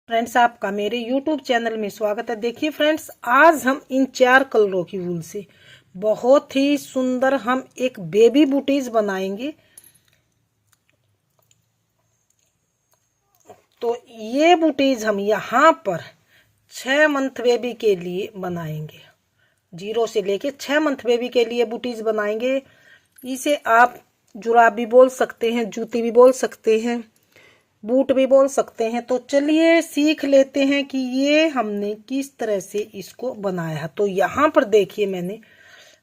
Friends, आपका मेरे YouTube channel में स्वागत है। देखिए फ्रेंड्स, आज हम इन 4 कलरों की वूल से बहुत ही सुंदर हम एक बेबी बूटीज बनाएंगे। तो ये बूटीज हम यहाँ पर 6 मंथ बेबी के लिए बनाएंगे। 0 से लेके 6 मंथ बेबी के लिए बूटीज बनाएंगे। इसे आप जुराब भी बोल सकते हैं, जूती भी बोल सकते हैं, बूट भी बोल सकते हैं। तो चलिए सीख लेते हैं कि ये हमने किस तरह से इसको बनाया है। तो यहाँ पर देखिए, मैंने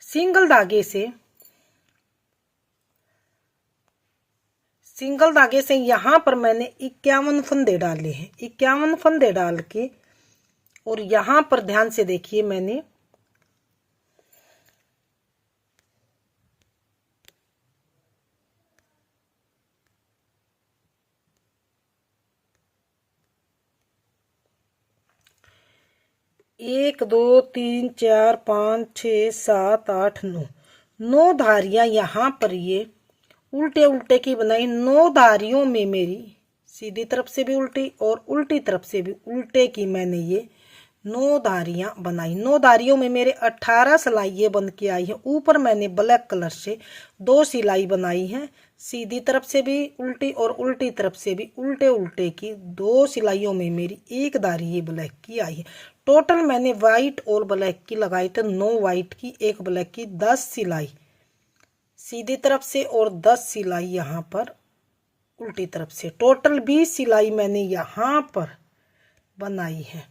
सिंगल धागे से यहाँ पर मैंने 51 फंदे डाले हैं। 51 फंदे डाल के और यहाँ पर ध्यान से देखिए, मैंने एक दो तीन चार पाँच छः सात आठ नौ धारियां यहाँ पर ये उल्टे उल्टे की बनाई। 9 धारियों में मेरी सीधी तरफ से भी उल्टी और उल्टी तरफ से भी उल्टे की मैंने ये 9 धारियां बनाई। 9 धारियों में मेरे 18 सिलाइयाँ बन के आई है। ऊपर मैंने ब्लैक कलर से 2 सिलाई बनाई है, सीधी तरफ से भी उल्टी और उल्टी तरफ से भी उल्टे उल्टे की 2 सिलाइयों में मेरी एक धारी ये ब्लैक की आई है। टोटल मैंने वाइट और ब्लैक की लगाई तो 9 वाइट की 1 ब्लैक की 10 सिलाई सीधी तरफ से और 10 सिलाई यहाँ पर उल्टी तरफ से। टोटल 20 सिलाई मैंने यहाँ पर बनाई है।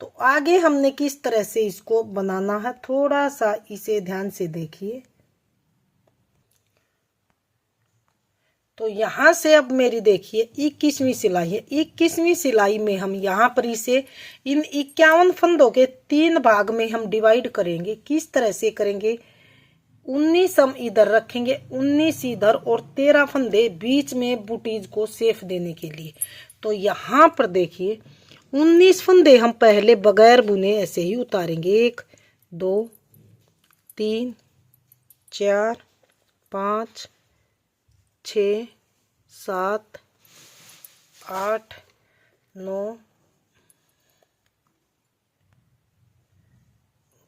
तो आगे हमने किस तरह से इसको बनाना है, थोड़ा सा इसे ध्यान से देखिए। तो यहाँ से अब मेरी देखिए 21वीं सिलाई है। 21वीं सिलाई में हम यहाँ पर इसे इन 51 फंदों के 3 भाग में हम डिवाइड करेंगे। किस तरह से करेंगे, 19 हम इधर रखेंगे, 19 इधर और 13 फंदे बीच में बूटीज को सेफ देने के लिए। तो यहाँ पर देखिए 19 फंदे हम पहले बगैर बुने ऐसे ही उतारेंगे। 1 2 3 4 5 6 7 8 9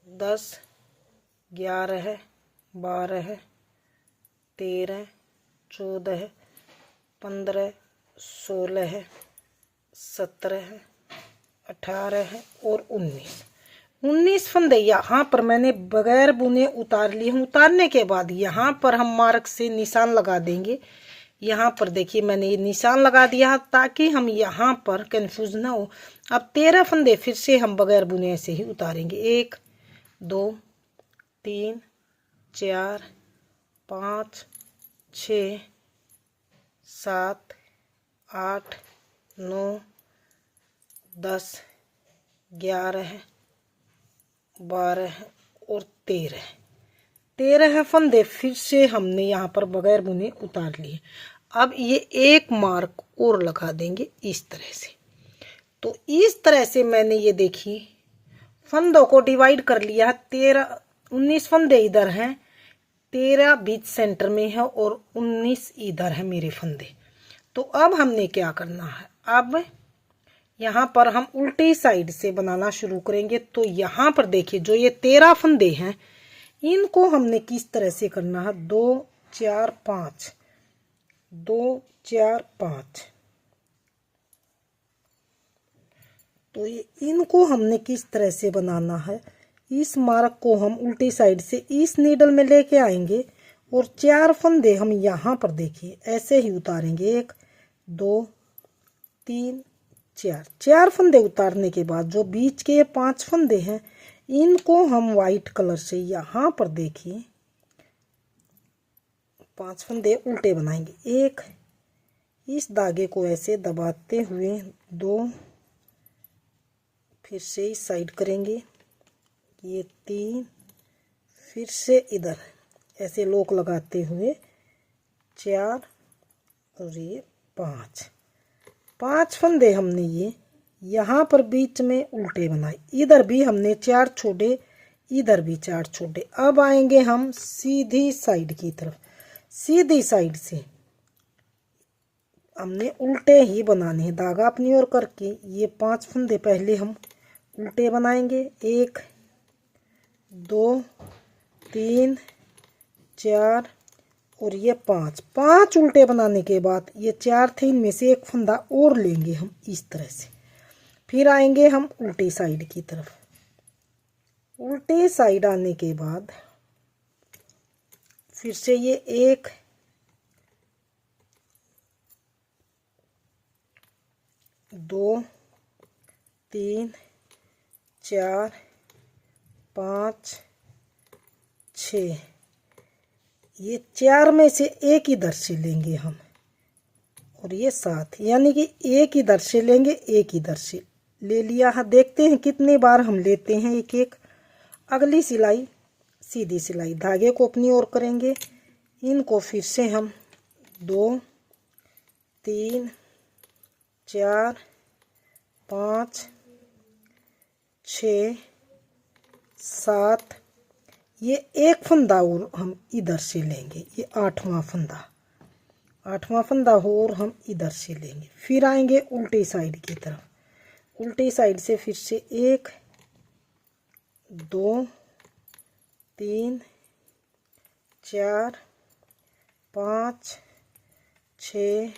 10 11 12 13 14 15 16 17 18 और 19 फंदे यहाँ पर मैंने बगैर बुने उतार लिए हैं। उतारने के बाद यहाँ पर हम मार्क से निशान लगा देंगे। यहाँ पर देखिए मैंने ये निशान लगा दिया ताकि हम यहाँ पर कंफ्यूज ना हो। अब 13 फंदे फिर से हम बगैर बुने ऐसे ही उतारेंगे। 1 2 3 4 5 6 7 8 9 10 11 12 और 13 फंदे फिर से हमने यहाँ पर बगैर बुने उतार लिए। अब ये एक मार्क और लगा देंगे इस तरह से। तो इस तरह से मैंने ये देखी फंदों को डिवाइड कर लिया। 19 फंदे इधर हैं, 13 बीच सेंटर में है और 19 इधर है मेरे फंदे। तो अब हमने क्या करना है, अब यहाँ पर हम उल्टी साइड से बनाना शुरू करेंगे। तो यहाँ पर देखिए जो ये 13 फंदे हैं इनको हमने किस तरह से करना है, 2 4 5 2 4 5। तो ये इनको हमने किस तरह से बनाना है, इस मार्क को हम उल्टी साइड से इस नीडल में लेके आएंगे और 4 फंदे हम यहाँ पर देखिए ऐसे ही उतारेंगे। 1 2 3 4 फंदे उतारने के बाद जो बीच के 5 फंदे हैं इनको हम वाइट कलर से यहाँ पर देखिए 5 फंदे उल्टे बनाएंगे। 1 इस धागे को ऐसे दबाते हुए 2 फिर से इस साइड करेंगे, ये 3 फिर से इधर ऐसे लॉक लगाते हुए 4 और ये 5 फंदे हमने ये यहाँ पर बीच में उल्टे बनाए। इधर भी हमने 4 छोड़े, इधर भी 4 छोड़े। अब आएंगे हम सीधी साइड की तरफ। सीधी साइड से हमने उल्टे ही बनाने हैं। धागा अपनी ओर करके ये 5 फंदे पहले हम उल्टे बनाएंगे। 1 2 3 4 और ये 5 उल्टे बनाने के बाद ये 4 थे, इनमें से एक फंदा और लेंगे हम इस तरह से। फिर आएंगे हम उल्टी साइड की तरफ। उल्टे साइड आने के बाद फिर से ये 1 2 3 4 5 6, ये 4 में से एक इधर से लेंगे हम और ये 7, यानी कि एक इधर से लेंगे एक इधर से ले लिया है। देखते हैं कितनी बार हम लेते हैं एक एक। अगली सिलाई सीधी सिलाई, धागे को अपनी ओर करेंगे। इनको फिर से हम 2 3 4 5 6 7, ये एक फंदा और हम इधर से लेंगे, ये 8वां फंदा और हम इधर से लेंगे। फिर आएंगे उल्टी साइड की तरफ। उल्टी साइड से फिर से 1 2 3 4 5 6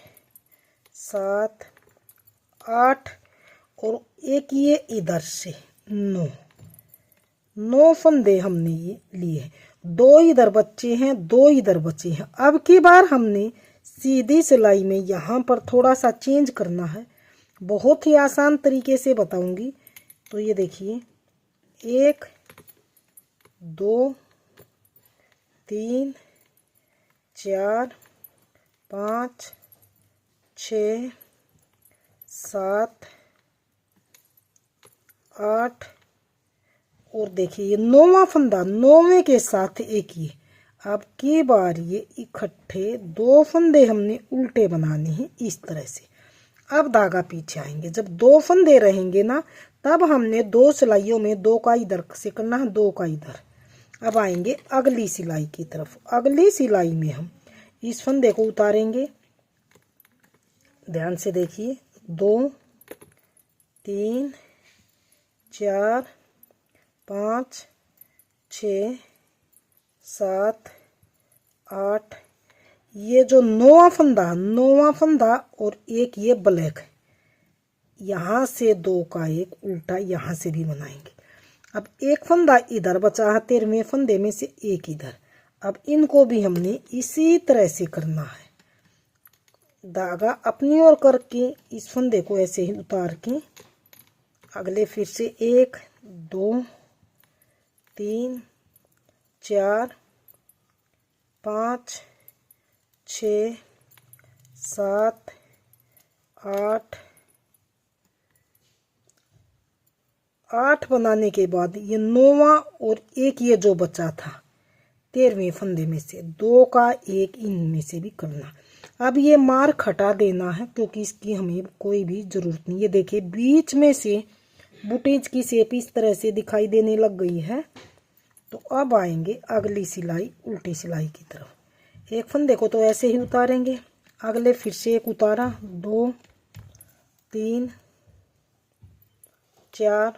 7 8 और एक ये इधर से 9 फंदे हमने ये लिए। 2 इधर बचे हैं, 2 इधर बचे हैं। अब की बार हमने सीधी सिलाई में यहाँ पर थोड़ा सा चेंज करना है। बहुत ही आसान तरीके से बताऊंगी। तो ये देखिए 1 2 3 4 5 6 7 8 और देखिए ये 9वां फंदा, 9वें के साथ एक ही। अब की बार ये इकट्ठे 2 फंदे हमने उल्टे बनाने हैं इस तरह से। अब धागा पीछे आएंगे। जब 2 फंदे रहेंगे ना, तब हमने 2 सिलाइयों में 2 का इधर से करना है, 2 का इधर। अब आएंगे अगली सिलाई की तरफ। अगली सिलाई में हम इस फंदे को उतारेंगे। ध्यान से देखिए 2 3 4 5 6 7 8, ये जो 9वां फंदा और एक ये ब्लैक, यहाँ से 2 का एक उल्टा यहाँ से भी बनाएंगे। अब एक फंदा इधर बचा है, 13वें फंदे में से एक इधर। अब इनको भी हमने इसी तरह से करना है। धागा अपनी ओर करके इस फंदे को ऐसे ही उतार के अगले फिर से 1 2 3 4 5 6 7 8 बनाने के बाद ये 9वां और एक ये जो बचा था 13वें फंदे में से 2 का एक इनमें से भी करना। अब ये मार्क हटा देना है क्योंकि इसकी हमें कोई भी जरूरत नहीं। ये देखिए बीच में से बुटीज की शेप इस तरह से दिखाई देने लग गई है। तो अब आएंगे अगली सिलाई उल्टी सिलाई की तरफ। एक फंदे को तो ऐसे ही उतारेंगे। अगले फिर से एक उतारा, 2 3 4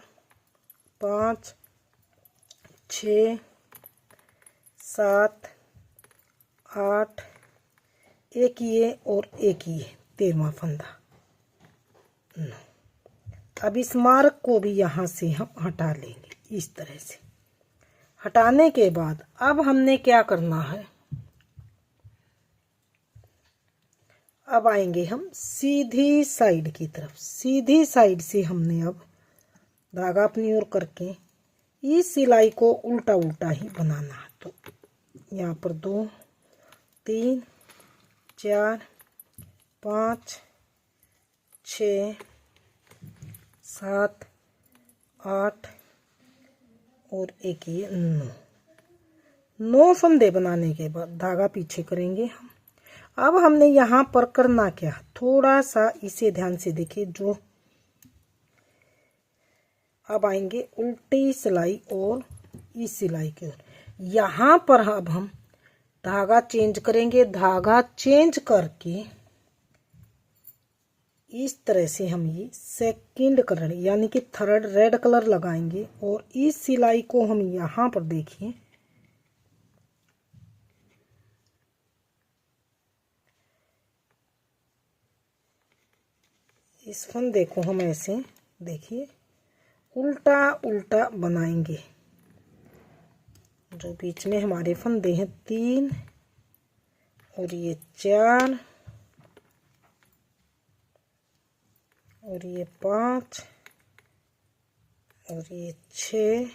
5 6 7 8, एक ये और एक ये 13वां फंदा। अब इस मार्क को भी यहाँ से हम हटा लेंगे इस तरह से। हटाने के बाद अब हमने क्या करना है, अब आएंगे हम सीधी साइड की तरफ। सीधी साइड से हमने अब धागा अपनी ओर करके इस सिलाई को उल्टा उल्टा ही बनाना है। तो यहाँ पर 2 3 4 5 6 7 8 और एक ये 9 फंदे बनाने के बाद धागा पीछे करेंगे हम। अब हमने यहाँ पर करना क्या, थोड़ा सा इसे ध्यान से देखिए। जो अब आएंगे उल्टी सिलाई और इस सिलाई की ओर। यहाँ पर अब हम धागा चेंज करेंगे। धागा चेंज करके इस तरह से हम ये सेकंड कलर यानी कि थर्ड रेड कलर लगाएंगे और इस सिलाई को हम यहाँ पर देखिए इस फंदे को हम ऐसे देखिए उल्टा उल्टा बनाएंगे। जो बीच में हमारे फंदे हैं 3 और ये 4 और ये 5 और ये 6,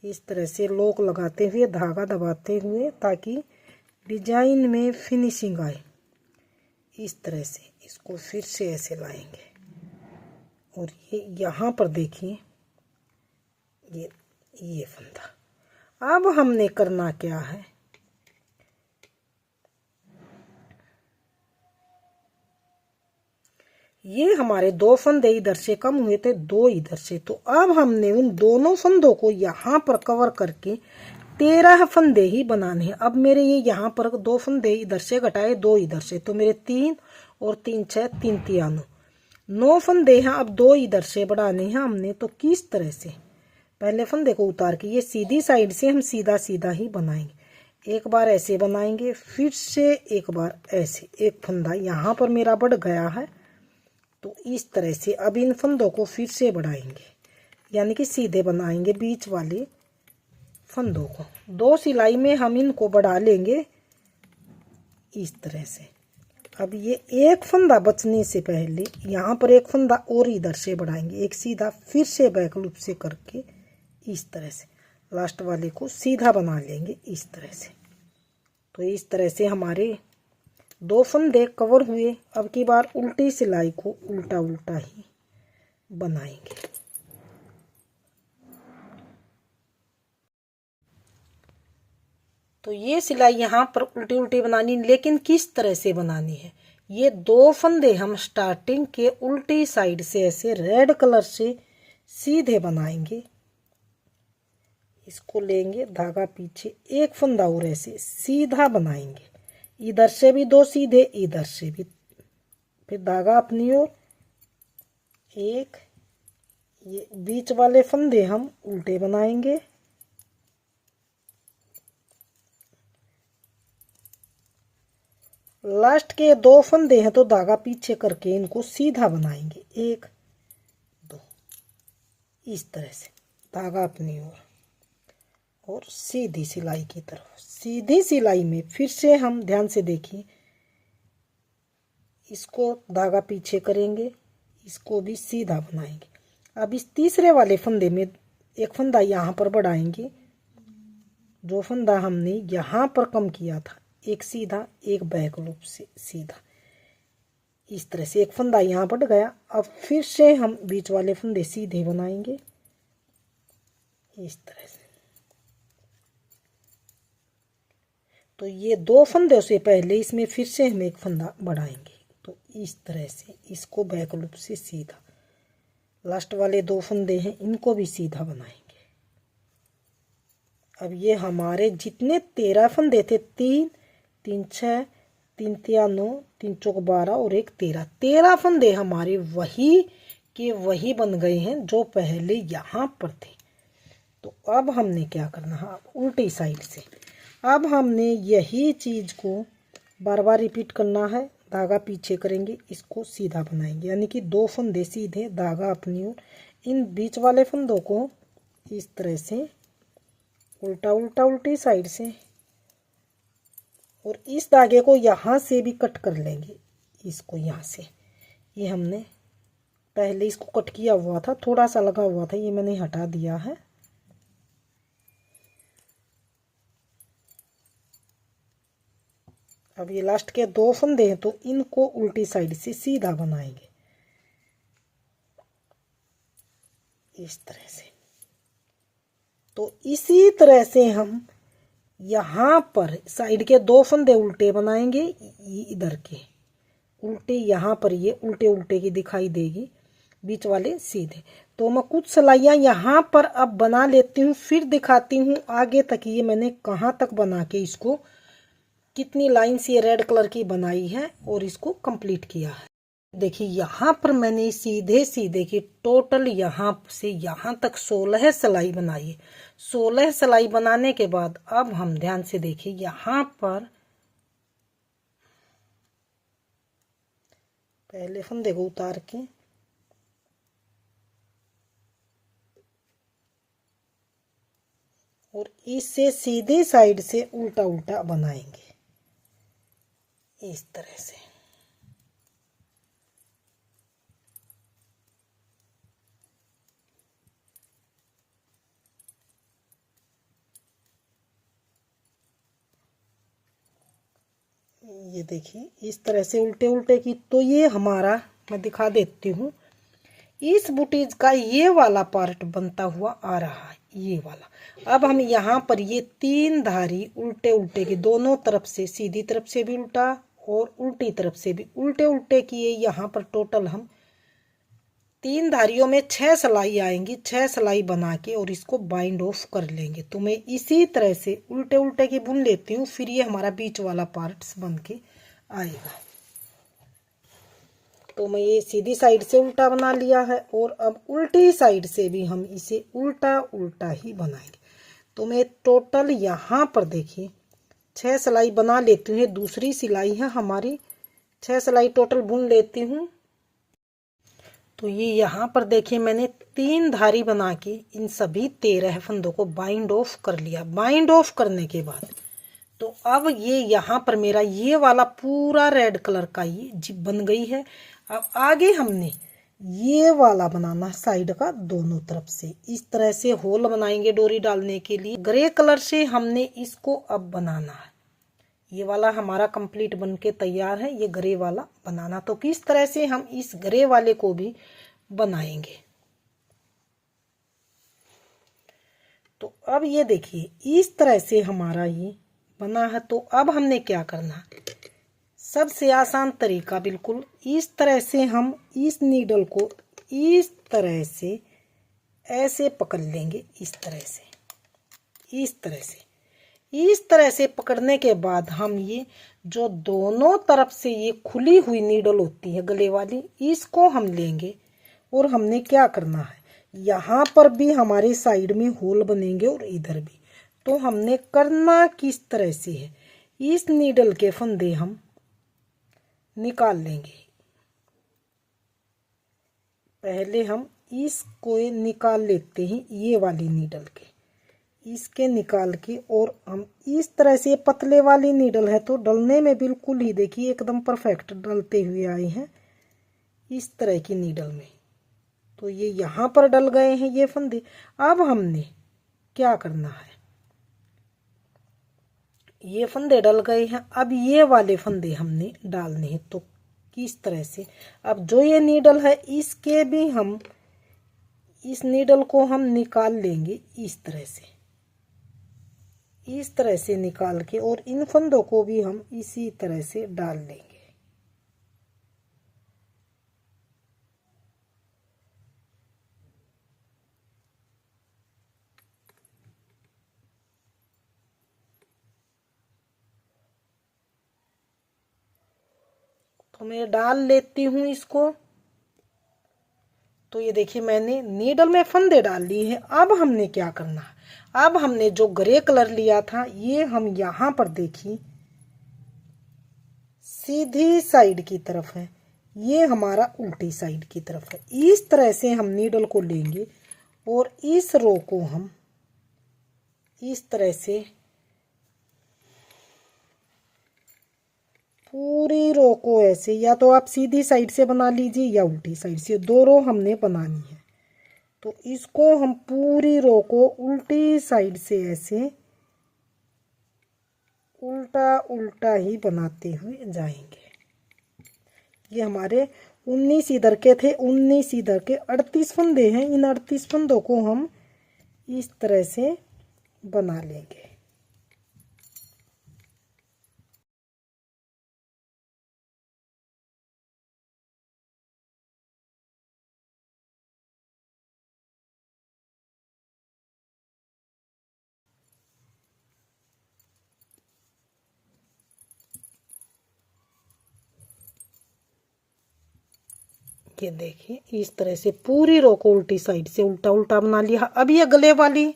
इस तरह से लॉक लगाते हुए धागा दबाते हुए ताकि डिजाइन में फिनिशिंग आए। इस तरह से इसको फिर से ऐसे लाएंगे और ये यहाँ पर देखिए ये फंदा। अब हमने करना क्या है, ये हमारे 2 फंदे इधर से कम हुए थे, 2 इधर से, तो अब हमने उन दोनों फंदों को यहाँ पर कवर करके 13 फंदे ही बनाने हैं। अब मेरे ये यहाँ पर 2 फंदे इधर से घटाए 2 इधर से, तो मेरे 3 और 3 6 3 3 9 फंदे हैं। अब 2 इधर से बढ़ाने हैं हमने। तो किस तरह से पहले फंदे को उतार के ये सीधी साइड से हम सीधा सीधा ही बनाएंगे। एक बार ऐसे बनाएंगे, फिर से एक बार ऐसे, एक फंदा यहाँ पर मेरा बढ़ गया है तो इस तरह से अब इन फंदों को फिर से बढ़ाएंगे यानी कि सीधे बनाएंगे बीच वाले फंदों को। 2 सिलाई में हम इनको बढ़ा लेंगे इस तरह से। अब ये एक फंदा बचने से पहले यहाँ पर एक फंदा और इधर से बढ़ाएंगे, एक सीधा, फिर से बैक लूप से करके इस तरह से लास्ट वाले को सीधा बना लेंगे इस तरह से। तो इस तरह से हमारे 2 फंदे कवर हुए। अब की बार उल्टी सिलाई को उल्टा उल्टा ही बनाएंगे। तो ये सिलाई यहाँ पर उल्टी उल्टी बनानी, लेकिन किस तरह से बनानी है, ये 2 फंदे हम स्टार्टिंग के उल्टी साइड से ऐसे रेड कलर से सीधे बनाएंगे। इसको लेंगे, धागा पीछे, एक फंदा और ऐसे सीधा बनाएंगे, इधर से भी 2 सीधे, इधर से भी, फिर धागा अपनी ओर, एक, ये बीच वाले फंदे हम उल्टे बनाएंगे, लास्ट के 2 फंदे हैं तो धागा पीछे करके इनको सीधा बनाएंगे, 1 2, इस तरह से धागा अपनी ओर और सीधी सिलाई की तरफ। सीधी सिलाई में फिर से हम ध्यान से देखिए, इसको धागा पीछे करेंगे, इसको भी सीधा बनाएंगे। अब इस तीसरे वाले फंदे में एक फंदा यहाँ पर बढ़ाएंगे, जो फंदा हमने यहाँ पर कम किया था, एक सीधा एक बैक लूप से सीधा, इस तरह से एक फंदा यहाँ बढ़ गया। अब फिर से हम बीच वाले फंदे सीधे बनाएंगे इस तरह से। तो ये 2 फंदों से पहले इसमें फिर से हम एक फंदा बढ़ाएंगे, तो इस तरह से इसको बैक लूप से सीधा, लास्ट वाले 2 फंदे हैं इनको भी सीधा बनाएंगे। अब ये हमारे जितने 13 फंदे थे, 3 3 6 3 3 9 3 4 12 और एक 13 फंदे हमारे वही के वही बन गए हैं जो पहले यहाँ पर थे। तो अब हमने क्या करना है, उल्टी साइड से अब हमने यही चीज को बार बार रिपीट करना है। धागा पीछे करेंगे, इसको सीधा बनाएंगे, यानी कि 2 फंदे सीधे, धागा अपनी ओर, इन बीच वाले फंदों को इस तरह से उल्टा उल्टा उल्टी साइड से, और इस धागे को यहाँ से भी कट कर लेंगे, इसको यहाँ से, ये हमने पहले इसको कट किया हुआ था, थोड़ा सा लगा हुआ था, ये मैंने हटा दिया है। अब ये लास्ट के 2 फंदे हैं तो इनको उल्टी साइड से सीधा बनाएंगे इस तरह से। तो इसी तरह से हम यहाँ पर साइड के 2 फंदे उल्टे बनाएंगे, इधर के उल्टे, यहाँ पर ये उल्टे उल्टे की दिखाई देगी, बीच वाले सीधे। तो मैं कुछ सिलाइयाँ यहाँ पर अब बना लेती हूँ, फिर दिखाती हूँ आगे तक ये मैंने कहाँ तक बना के इसको कितनी लाइन्स ये रेड कलर की बनाई है और इसको कंप्लीट किया है। देखिए यहाँ पर मैंने सीधे सीधे की टोटल यहाँ से यहाँ तक 16 सिलाई बनाई है। 16 सिलाई बनाने के बाद अब हम ध्यान से देखिए यहाँ पर पहले फंदे को उतार के और इससे सीधे साइड से उल्टा उल्टा बनाएंगे इस तरह से। ये देखिए इस तरह से उल्टे उल्टे की। तो ये हमारा मैं दिखा देती हूँ, इस बुटीज का ये वाला पार्ट बनता हुआ आ रहा है, ये वाला। अब हम यहाँ पर ये 3 धारी उल्टे उल्टे की, दोनों तरफ से, सीधी तरफ से भी उल्टा और उल्टी तरफ से भी उल्टे उल्टे किए। यहाँ पर टोटल हम 3 धारियों में 6 सिलाई आएंगी। 6 सिलाई बना के और इसको बाइंड ऑफ कर लेंगे। तो मैं इसी तरह से उल्टे उल्टे की बुन लेती हूँ, फिर ये हमारा बीच वाला पार्ट बन के आएगा। तो मैं ये सीधी साइड से उल्टा बना लिया है और अब उल्टी साइड से भी हम इसे उल्टा उल्टा ही बनाएंगे। तो मैं टोटल यहाँ पर देखिए 6 सिलाई बना लेती हूँ। दूसरी सिलाई है हमारी, 6 सिलाई टोटल बुन लेती हूँ। तो ये यहाँ पर देखिए मैंने 3 धारी बना के इन सभी 13 फंदों को बाइंड ऑफ कर लिया। बाइंड ऑफ करने के बाद तो अब ये यहाँ पर मेरा ये वाला पूरा रेड कलर का ये जिप बन गई है। अब आगे हमने ये वाला बनाना साइड का दोनों तरफ से, इस तरह से होल बनाएंगे डोरी डालने के लिए। ग्रे कलर से हमने इसको अब बनाना है। ये वाला हमारा कंप्लीट बन के तैयार है, ये ग्रे वाला बनाना। तो किस तरह से हम इस ग्रे वाले को भी बनाएंगे। तो अब ये देखिए इस तरह से हमारा ये बना है। तो अब हमने क्या करना, सबसे आसान तरीका बिल्कुल इस तरह से हम इस नीडल को इस तरह से ऐसे पकड़ लेंगे, इस तरह से, इस तरह से, इस तरह से पकड़ने के बाद हम ये जो दोनों तरफ से ये खुली हुई नीडल होती है गले वाली, इसको हम लेंगे और हमने क्या करना है, यहाँ पर भी हमारे साइड में होल बनेंगे और इधर भी। तो हमने करना किस तरह से है, इस नीडल के फंदे हम निकाल लेंगे। पहले हम इसको निकाल लेते हैं, ये वाली नीडल के, इसके निकाल के, और हम इस तरह से, पतले वाली नीडल है तो डलने में बिल्कुल ही देखिए एकदम परफेक्ट डलते हुए आए हैं इस तरह की नीडल में। तो ये यहाँ पर डल गए हैं ये फंदे। अब हमने क्या करना है, ये फंदे डल गए हैं, अब ये वाले फंदे हमने डालने हैं। तो किस तरह से, अब जो ये नीडल है इसके भी हम इस नीडल को हम निकाल लेंगे इस तरह से, इस तरह से निकाल के, और इन फंदों को भी हम इसी तरह से डाल लेंगे। तो मैं डाल लेती हूँ इसको। तो ये देखिए मैंने नीडल में फंदे डाल लिए हैं। अब हमने क्या करना है, अब हमने जो ग्रे कलर लिया था ये हम यहाँ पर देखिए सीधी साइड की तरफ है, ये हमारा उल्टी साइड की तरफ है। इस तरह से हम नीडल को लेंगे और इस रो को हम इस तरह से पूरी रो को ऐसे, या तो आप सीधी साइड से बना लीजिए या उल्टी साइड से, दो रो हमने बनानी है। तो इसको हम पूरी रो को उल्टी साइड से ऐसे उल्टा उल्टा ही बनाते हुए जाएंगे। ये हमारे 19 इधर के थे, 19 इधर के, 38 फंदे हैं। इन 38 फंदों को हम इस तरह से बना लेंगे। ये देखिए इस तरह से पूरी रो को उल्टी साइड से उल्टा उल्टा बना लिया। अब ये गले वाली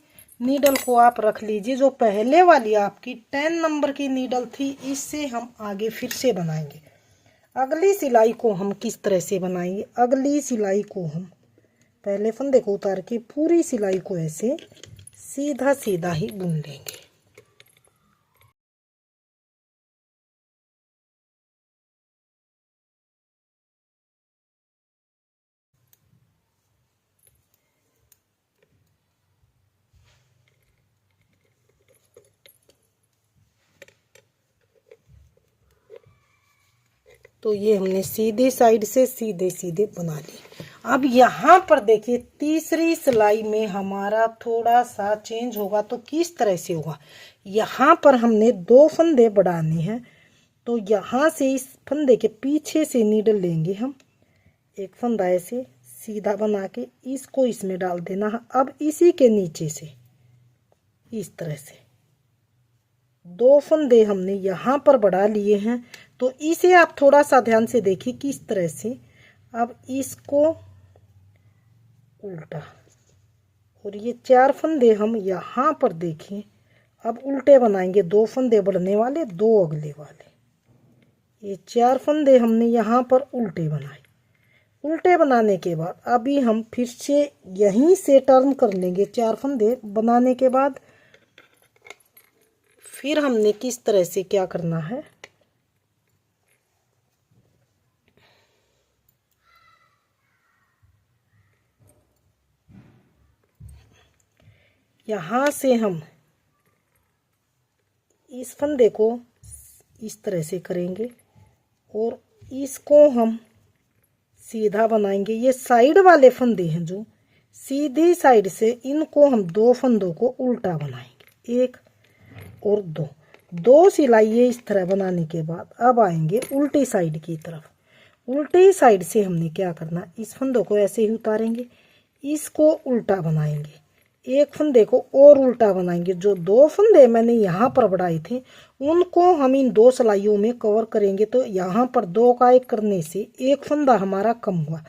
नीडल को आप रख लीजिए, जो पहले वाली आपकी 10 नंबर की नीडल थी, इससे हम आगे फिर से बनाएंगे। अगली सिलाई को हम किस तरह से बनाएंगे? अगली सिलाई को हम पहले फंदे को उतार के पूरी सिलाई को ऐसे सीधा सीधा ही बुन लेंगे। तो ये हमने सीधी साइड से सीधे सीधे बना ली। अब यहाँ पर देखिए तीसरी सिलाई में हमारा थोड़ा सा चेंज होगा। तो किस तरह से होगा? यहाँ पर हमने 2 फंदे बढ़ाने हैं, तो यहाँ से इस फंदे के पीछे से नीडल लेंगे हम, एक फंदा ऐसे सीधा बना के इसको इसमें डाल देना है। अब इसी के नीचे से इस तरह से 2 फंदे हमने यहाँ पर बढ़ा लिए हैं। तो इसे आप थोड़ा सा ध्यान से देखिए किस तरह से। अब इसको उल्टा, और ये 4 फंदे हम यहाँ पर देखें अब उल्टे बनाएंगे। 2 फंदे बढ़ने वाले, 2 अगले वाले, ये 4 फंदे हमने यहाँ पर उल्टे बनाए। उल्टे बनाने के बाद अभी हम फिर से यहीं से टर्न कर लेंगे। 4 फंदे बनाने के बाद फिर हमने किस तरह से क्या करना है, यहाँ से हम इस फंदे को इस तरह से करेंगे और इसको हम सीधा बनाएंगे। ये साइड वाले फंदे हैं जो सीधी साइड से, इनको हम 2 फंदों को उल्टा बनाएंगे, 1 और 2 सिलाई ये इस तरह बनाने के बाद अब आएंगे उल्टी साइड की तरफ। उल्टी साइड से हमने क्या करना, इस फंदों को ऐसे ही उतारेंगे, इसको उल्टा बनाएंगे, एक फंदे को और उल्टा बनाएंगे। जो 2 फंदे मैंने यहाँ पर बढ़ाए थे उनको हम इन 2 सिलाइयों में कवर करेंगे। तो यहाँ पर 2 का 1 करने से 1 फंदा हमारा कम हुआ।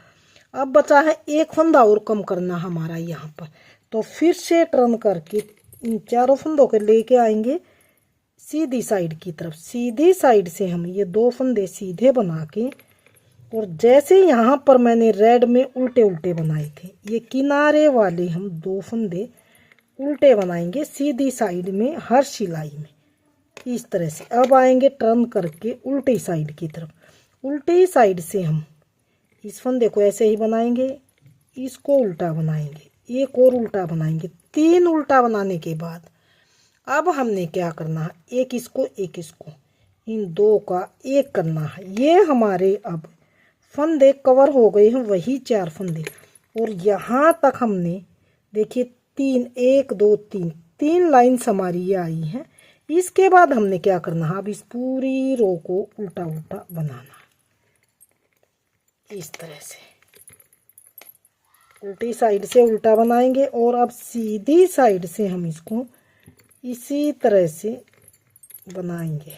अब बचा है 1 फंदा और कम करना हमारा यहाँ पर। तो फिर से टर्न करके इन 4 फंदों को लेके आएंगे सीधी साइड की तरफ। सीधी साइड से हम ये 2 फंदे सीधे बना के, और जैसे यहाँ पर मैंने रेड में उल्टे उल्टे बनाए थे, ये किनारे वाले हम 2 फंदे उल्टे बनाएंगे सीधी साइड में हर सिलाई में इस तरह से। अब आएंगे टर्न करके उल्टी साइड की तरफ। उल्टी साइड से हम इस फंदे को ऐसे ही बनाएंगे, इसको उल्टा बनाएंगे, एक और उल्टा बनाएंगे। 3 उल्टा बनाने के बाद अब हमने क्या करना है, एक इसको एक इसको, इन 2 का 1 करना है। ये हमारे अब फंदे कवर हो गए हैं, वही 4 फंदे। और यहाँ तक हमने देखिए 3 1 2 3 लाइन्स हमारी ये आई हैं। इसके बाद हमने क्या करना है, अब इस पूरी रो को उल्टा उल्टा बनाना इस तरह से। उल्टी साइड से उल्टा बनाएंगे और अब सीधी साइड से हम इसको इसी तरह से बनाएंगे।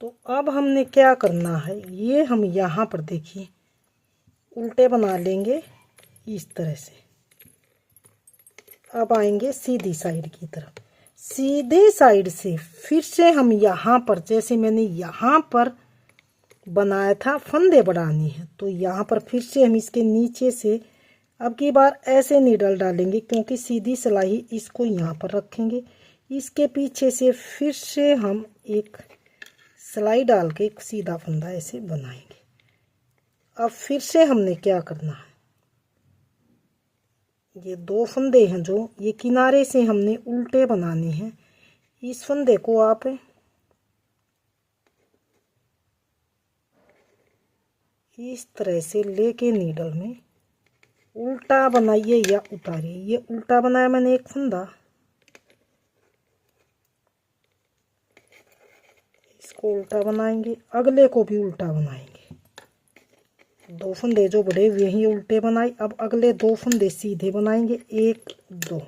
तो अब हमने क्या करना है, ये हम यहाँ पर देखिए उल्टे बना लेंगे इस तरह से। अब आएंगे सीधी साइड की तरफ। सीधी साइड से फिर से हम यहाँ पर, जैसे मैंने यहाँ पर बनाया था फंदे बढ़ानी है, तो यहाँ पर फिर से हम इसके नीचे से अब की बार ऐसे नीडल डालेंगे, क्योंकि सीधी सिलाई इसको यहाँ पर रखेंगे। इसके पीछे से फिर से हम एक सिलाई डाल के एक सीधा फंदा ऐसे बनाएंगे। अब फिर से हमने क्या करना है, ये 2 फंदे हैं जो ये किनारे से हमने उल्टे बनाने हैं। इस फंदे को आप इस तरह से लेके नीडल में उल्टा बनाइए या उतारिए। ये उल्टा बनाया मैंने एक फंदा, इसको उल्टा बनाएंगे, अगले को भी उल्टा बनाएंगे। 2 फंदे जो बड़े हुए हैं उल्टे बनाए। अब अगले 2 फंदे सीधे बनाएंगे, 1 2।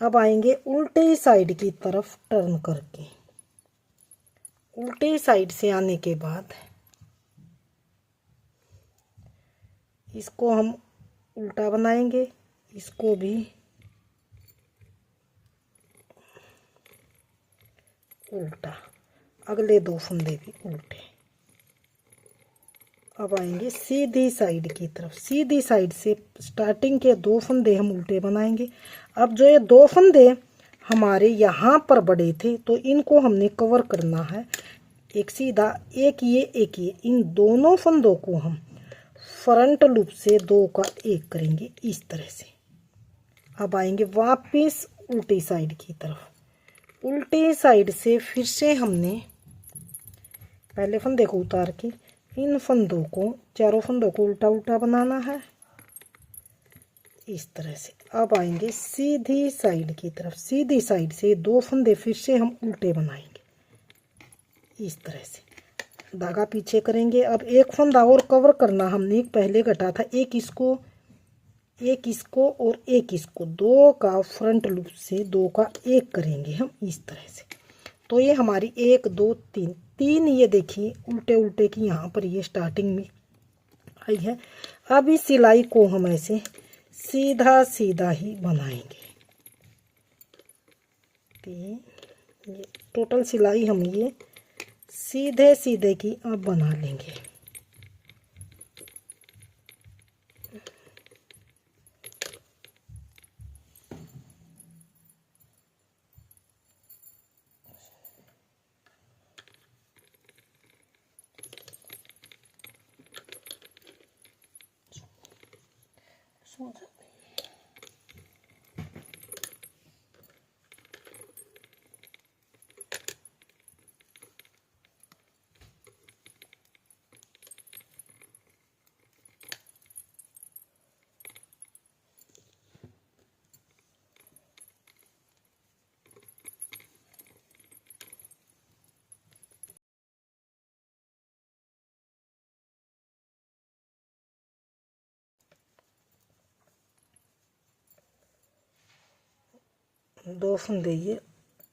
अब आएंगे उल्टे साइड की तरफ टर्न करके। उल्टे साइड से आने के बाद इसको हम उल्टा बनाएंगे, इसको भी उल्टा, अगले 2 फंदे भी उल्टे। अब आएंगे सीधी साइड की तरफ। सीधी साइड से स्टार्टिंग के 2 फंदे हम उल्टे बनाएंगे। अब जो ये 2 फंदे हमारे यहाँ पर बड़े थे तो इनको हमने कवर करना है। एक सीधा, एक ये। इन दोनों फंदों को हम फ्रंट लूप से 2 का 1 करेंगे इस तरह से। अब आएंगे वापस उल्टी साइड की तरफ। उल्टे साइड से फिर से हमने पहले फंदे को उतार के इन फंदों को, चारों फंदों को उल्टा उल्टा बनाना है इस तरह से। अब आएंगे सीधी साइड की तरफ। सीधी साइड से 2 फंदे फिर से हम उल्टे बनाएंगे इस तरह से। धागा पीछे करेंगे। अब एक फंदा और कवर करना हमने, पहले घटा था, एक इसको और एक इसको, 2 का फ्रंट लूप से 2 का 1 करेंगे हम इस तरह से। तो ये हमारी 1 2 3 ये देखिए उल्टे उल्टे की यहाँ पर ये स्टार्टिंग में आई है। अब इस सिलाई को हम ऐसे सीधा सीधा ही बनाएंगे। 3 ये टोटल सिलाई हम ये सीधे सीधे की अब बना लेंगे। दो फंदे ये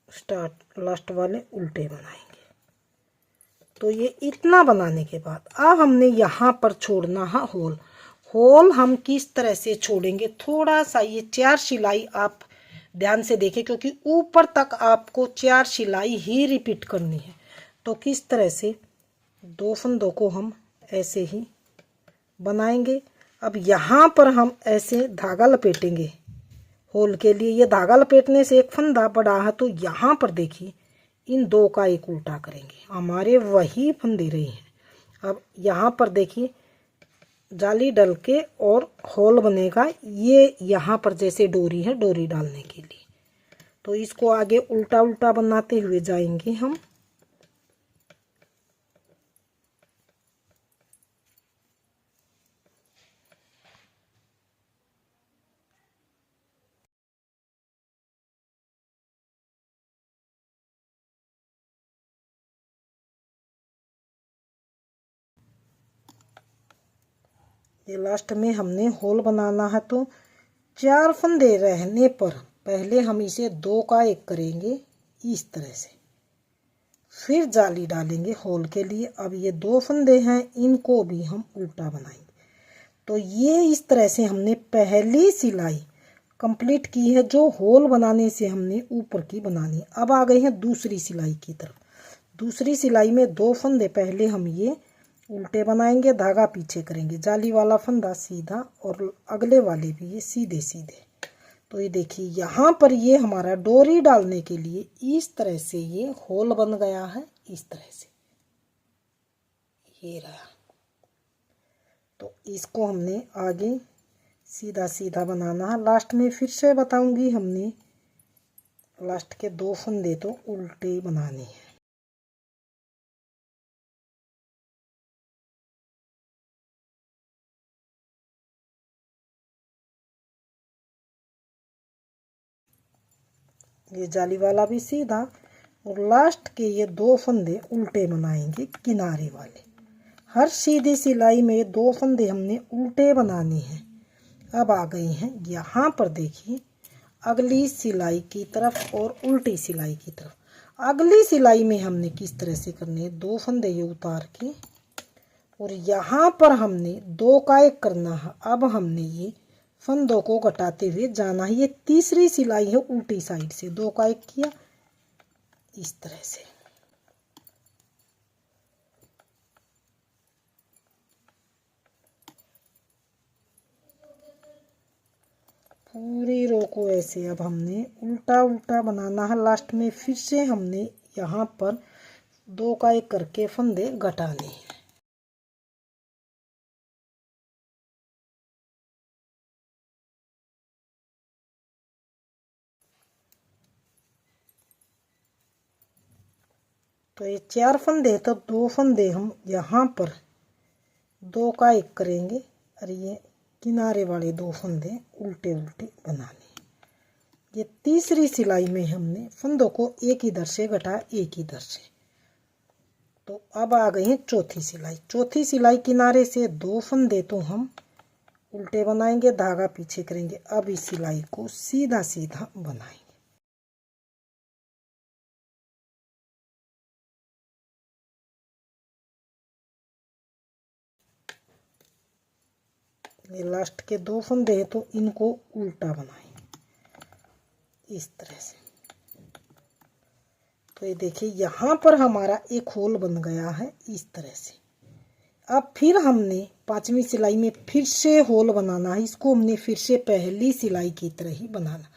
स्टार्ट लास्ट वाले उल्टे बनाएंगे। तो ये इतना बनाने के बाद अब हमने यहाँ पर छोड़ना है होल। होल हम किस तरह से छोड़ेंगे, थोड़ा सा ये 4 सिलाई आप ध्यान से देखें, क्योंकि ऊपर तक आपको 4 सिलाई ही रिपीट करनी है। तो किस तरह से 2 फंदों को हम ऐसे ही बनाएंगे। अब यहाँ पर हम ऐसे धागा लपेटेंगे होल के लिए। ये धागा लपेटने से एक फंदा बड़ा है, तो यहाँ पर देखिए इन 2 का 1 उल्टा करेंगे, हमारे वही फंदे रहे हैं। अब यहाँ पर देखिए जाली डल के और होल बनेगा, ये यहाँ पर जैसे डोरी है, डोरी डालने के लिए। तो इसको आगे उल्टा उल्टा बनाते हुए जाएंगे हम। ये लास्ट में हमने होल बनाना है, तो 4 फंदे रहने पर पहले हम इसे 2 का 1 करेंगे इस तरह से, फिर जाली डालेंगे होल के लिए। अब ये 2 फंदे हैं, इनको भी हम उल्टा बनाएंगे। तो ये इस तरह से हमने पहली सिलाई कंप्लीट की है, जो होल बनाने से हमने ऊपर की बनानी है। अब आ गए हैं दूसरी सिलाई की तरफ। दूसरी सिलाई में 2 फंदे पहले हम ये उल्टे बनाएंगे, धागा पीछे करेंगे, जाली वाला फंदा सीधा और अगले वाले भी ये सीधे सीधे। तो ये देखिए यहाँ पर ये हमारा डोरी डालने के लिए इस तरह से ये होल बन गया है इस तरह से, ये रहा। तो इसको हमने आगे सीधा सीधा बनाना है। लास्ट में फिर से बताऊंगी, हमने लास्ट के 2 फंदे तो उल्टे बनाने हैं। ये जाली वाला भी सीधा, और लास्ट के ये 2 फंदे उल्टे बनाएंगे किनारे वाले। हर सीधी सिलाई में 2 फंदे हमने उल्टे बनाने हैं। अब आ गए हैं यहाँ पर, देखिए अगली सिलाई की तरफ और उल्टी सिलाई की तरफ। अगली सिलाई में हमने किस तरह से करने हैं, 2 फंदे ये उतार के, और यहाँ पर हमने 2 का 1 करना है। अब हमने ये फंदों को घटाते हुए जाना है। ये तीसरी सिलाई है उल्टी साइड से, 2 का 1 किया इस तरह से। पूरी रो को ऐसे अब हमने उल्टा उल्टा बनाना है। लास्ट में फिर से हमने यहाँ पर 2 का 1 करके फंदे घटाने हैं। तो ये 4 फंदे, तो 2 फंदे हम यहाँ पर 2 का 1 करेंगे, और ये किनारे वाले 2 फंदे उल्टे उल्टे बनाने। ये तीसरी सिलाई में हमने फंदों को एक इधर से घटाया, एक इधर से। तो अब आ गई है चौथी सिलाई। चौथी सिलाई किनारे से 2 फंदे तो हम उल्टे बनाएंगे, धागा पीछे करेंगे। अब इस सिलाई को सीधा सीधा बनाएंगे। ये लास्ट के 2 फंदे हैं, तो इनको उल्टा बनाएंगे इस तरह से। तो ये देखिए यहाँ पर हमारा एक होल बन गया है इस तरह से। अब फिर हमने 5वीं सिलाई में फिर से होल बनाना है। इसको हमने फिर से पहली सिलाई की तरह ही बनाना।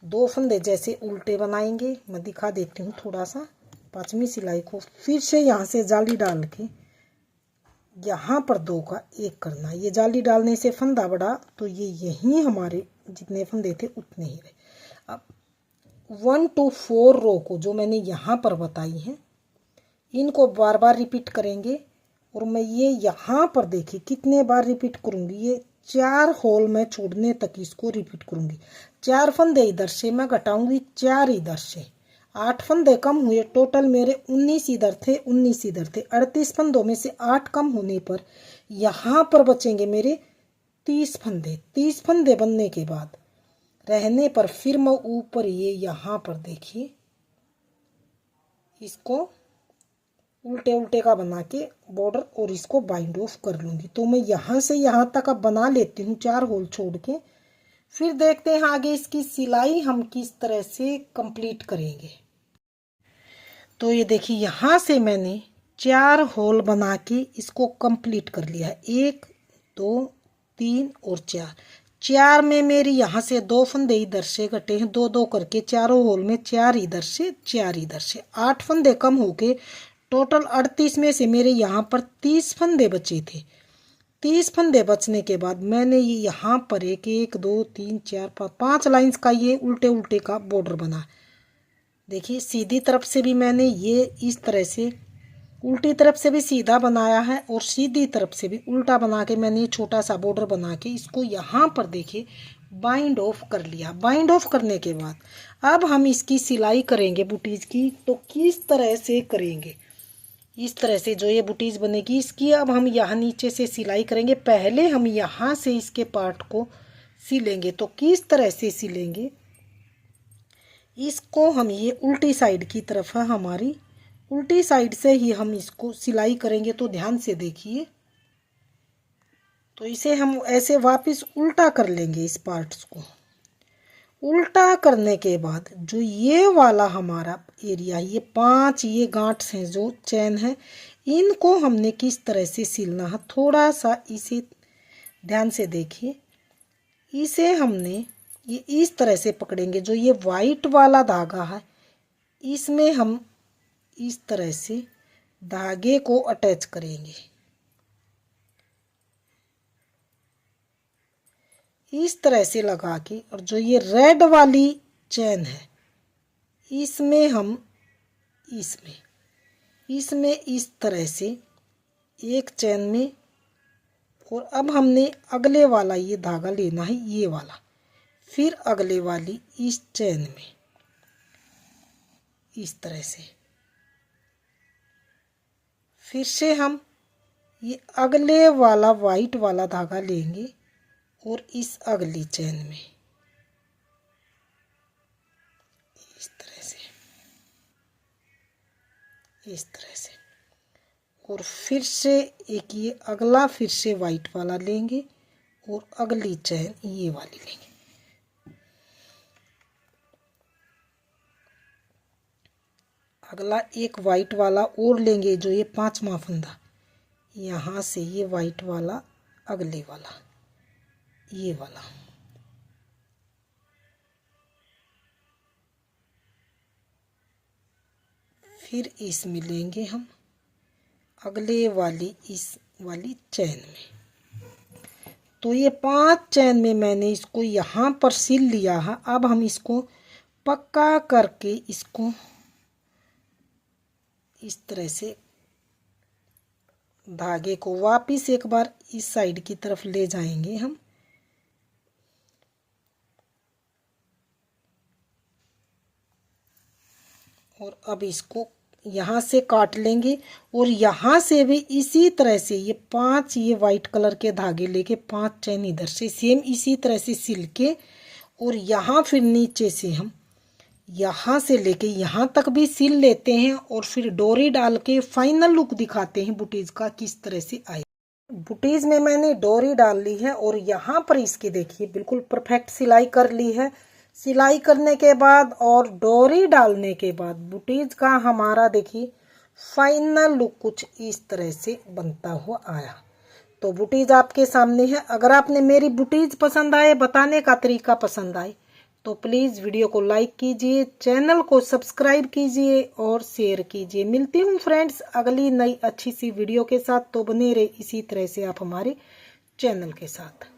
2 फंदे जैसे उल्टे बनाएंगे, मैं दिखा देती हूँ थोड़ा सा। 5वीं सिलाई को फिर से यहाँ से जाली डाल के यहाँ पर 2 का 1 करना। ये जाली डालने से फंदा बढ़ा, तो ये यहीं हमारे जितने फंदे थे उतने ही रहे। अब 1 to 4 रो को जो मैंने यहाँ पर बताई हैं, इनको बार बार रिपीट करेंगे। और मैं ये यहाँ पर देखिए कितने बार रिपीट करूँगी, ये 4 होल मैं छोड़ने तक इसको रिपीट करूँगी। 4 फंदे इधर से मैं घटाऊँगी, 4 इधर से, 8 फंदे कम हुए। टोटल मेरे 19 इधर थे, 19 इधर थे। 38 फंदों में से 8 कम होने पर यहाँ पर बचेंगे मेरे 30 फंदे। 30 फंदे बनने के बाद रहने पर फिर मैं ऊपर ये यहाँ पर देखिए इसको उल्टे उल्टे का बना के बॉर्डर और इसको बाइंड ऑफ कर लूँगी। तो मैं यहाँ से यहाँ तक अब बना लेती हूँ 4 होल छोड़ के। फिर देखते हैं आगे इसकी सिलाई हम किस तरह से कंप्लीट करेंगे। तो ये देखिए यहाँ से मैंने 4 होल बना के इसको कंप्लीट कर लिया है। 1 2 3 और 4। 4 में मेरी यहाँ से 2 फंदे इधर से घटे हैं, 2 2 करके चारों होल में 4 इधर से 4 इधर से। 8 फंदे कम हो के टोटल 38 में से मेरे यहाँ पर 30 फंदे बचे थे। 30 फंदे बचने के बाद मैंने ये यहाँ पर 1 2 3 4 5 लाइंस का ये उल्टे उल्टे का बॉर्डर बना। देखिए सीधी तरफ से भी मैंने ये इस तरह से, उल्टी तरफ से भी सीधा बनाया है और सीधी तरफ से भी उल्टा बना के मैंने ये छोटा सा बॉर्डर बना के इसको यहाँ पर देखिए बाइंड ऑफ कर लिया। बाइंड ऑफ करने के बाद अब हम इसकी सिलाई करेंगे बुटीज की। तो किस तरह से करेंगे, इस तरह से जो ये बुटीज बनेगी इसकी अब हम यहाँ नीचे से सिलाई करेंगे। पहले हम यहाँ से इसके पार्ट को सिलेंगे। तो किस तरह से सिलेंगे, इसको हम ये उल्टी साइड की तरफ है हमारी, उल्टी साइड से ही हम इसको सिलाई करेंगे। तो ध्यान से देखिए, तो इसे हम ऐसे वापस उल्टा कर लेंगे। इस पार्ट्स को उल्टा करने के बाद जो ये वाला हमारा एरिया, ये 5 ये गांठ हैं जो चैन है, इनको हमने किस तरह से सिलना है। थोड़ा सा इसे ध्यान से देखिए। इसे हमने ये इस तरह से पकड़ेंगे। जो ये वाइट वाला धागा है इसमें हम इस तरह से धागे को अटैच करेंगे। इस तरह से लगा के, और जो ये रेड वाली चैन है इसमें हम इसमें इस तरह से एक चैन में, और अब हमने अगले वाला ये धागा लेना है, ये वाला, फिर अगले वाली इस चैन में इस तरह से, फिर से हम ये अगले वाला वाइट वाला धागा लेंगे और इस अगली चैन में इस तरह से, और फिर से एक ये अगला फिर से वाइट वाला लेंगे और अगली चैन ये वाली लेंगे। अगला एक वाइट वाला और लेंगे, जो ये 5वां फंदा, यहाँ से ये वाइट वाला अगले वाला ये वाला, फिर इसमें लेंगे हम अगले वाली इस वाली चैन में। तो ये 5 चैन में मैंने इसको यहाँ पर सिल लिया है। अब हम इसको पक्का करके इसको इस तरह से धागे को वापिस एक बार इस साइड की तरफ ले जाएंगे हम, और अब इसको यहाँ से काट लेंगे, और यहाँ से भी इसी तरह से ये 5 ये वाइट कलर के धागे लेके 5 चैन इधर से सेम इसी तरह से सिल के, और यहाँ फिर नीचे से हम यहाँ से लेके यहाँ तक भी सिल लेते हैं, और फिर डोरी डाल के फाइनल लुक दिखाते हैं बुटीज का किस तरह से आए। बुटीज में मैंने डोरी डाल ली है, और यहाँ पर इसकी देखिए बिल्कुल परफेक्ट सिलाई कर ली है। सिलाई करने के बाद और डोरी डालने के बाद बुटीज का हमारा देखिए फाइनल लुक कुछ इस तरह से बनता हुआ आया। तो बुटीज आपके सामने है। अगर आपने मेरी बुटीज पसंद आए, बताने का तरीका पसंद आए, तो प्लीज़ वीडियो को लाइक कीजिए, चैनल को सब्सक्राइब कीजिए और शेयर कीजिए। मिलती हूँ फ्रेंड्स अगली नई अच्छी सी वीडियो के साथ। तो बने रहे इसी तरह से आप हमारे चैनल के साथ।